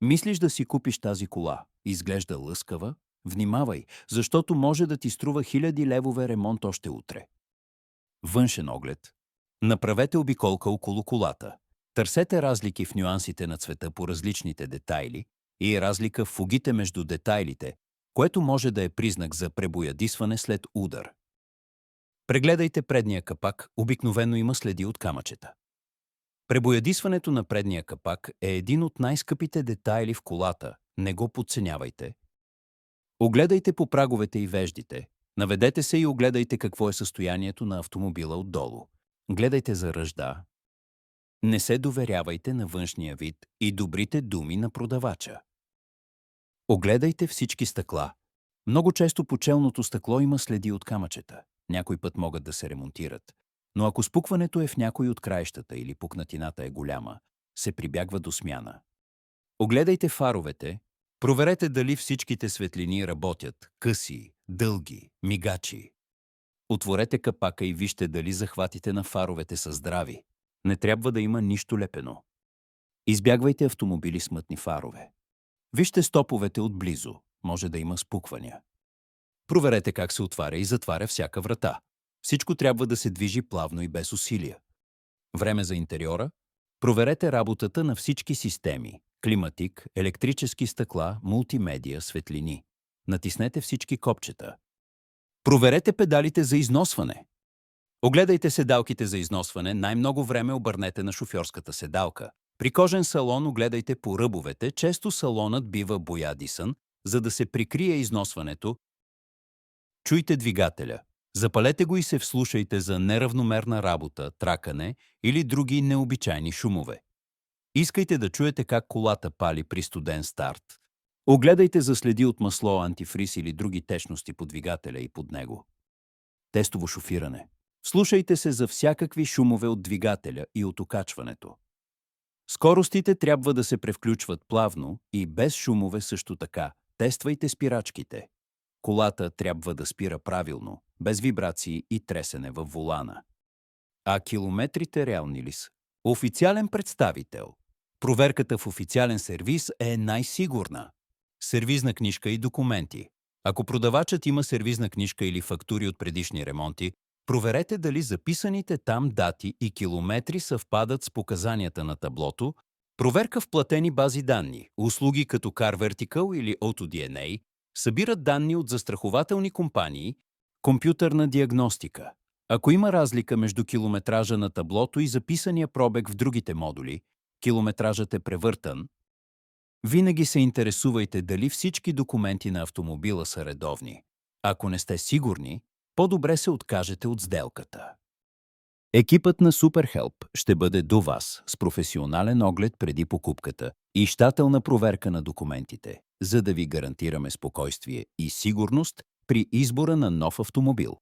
Мислиш да си купиш тази кола? Изглежда лъскава? Внимавай, защото може да ти струва хиляди левове ремонт още утре. Външен оглед. Направете обиколка около колата. Търсете разлики в нюансите на цвета по различните детайли и разлика в фугите между детайлите, което може да е признак за пребоядисване след удар. Прегледайте предния капак, обикновено има следи от камъчета. Пребоядисването на предния капак е един от най-скъпите детайли в колата, не го подценявайте. Огледайте по праговете и веждите. Наведете се и огледайте какво е състоянието на автомобила отдолу. Гледайте за ръжда. Не се доверявайте на външния вид и добрите думи на продавача. Огледайте всички стъкла. Много често по челното стъкло има следи от камъчета. Някой път могат да се ремонтират. Но ако спукването е в някой от краищата или пукнатината е голяма, се прибягва до смяна. Огледайте фаровете. Проверете дали всичките светлини работят, къси, дълги, мигачи. Отворете капака и вижте дали захватите на фаровете са здрави. Не трябва да има нищо лепено. Избягвайте автомобили с мътни фарове. Вижте стоповете отблизо. Може да има спуквания. Проверете как се отваря и затваря всяка врата. Всичко трябва да се движи плавно и без усилия. Време за интериора. Проверете работата на всички системи. Климатик, електрически стъкла, мултимедия, светлини. Натиснете всички копчета. Проверете педалите за износване. Огледайте седалките за износване, най-много време обърнете на шофьорската седалка. При кожен салон огледайте по ръбовете, често салонът бива боядисан, за да се прикрие износването. Чуйте двигателя. Запалете го и се вслушайте за неравномерна работа, тракане или други необичайни шумове. Искайте да чуете как колата пали при студен старт. Огледайте за следи от масло, антифриз или други течности по двигателя и под него. Тестово шофиране. Слушайте се за всякакви шумове от двигателя и от окачването. Скоростите трябва да се превключват плавно и без шумове също така. Тествайте спирачките. Колата трябва да спира правилно, без вибрации и тресене във волана. А километрите реални ли са? Официален представител. Проверката в официален сервиз е най-сигурна. Сервизна книжка и документи. Ако продавачът има сервизна книжка или фактури от предишни ремонти, проверете дали записаните там дати и километри съвпадат с показанията на таблото. Проверка в платени бази данни, услуги като Car Vertical или AutoDNA, събират данни от застрахователни компании, компютърна диагностика. Ако има разлика между километража на таблото и записания пробег в другите модули, километражът е превъртан, винаги се интересувайте дали всички документи на автомобила са редовни. Ако не сте сигурни, по-добре се откажете от сделката. Екипът на SuperHelp ще бъде до вас с професионален оглед преди покупката и щателна проверка на документите, за да ви гарантираме спокойствие и сигурност при избора на нов автомобил.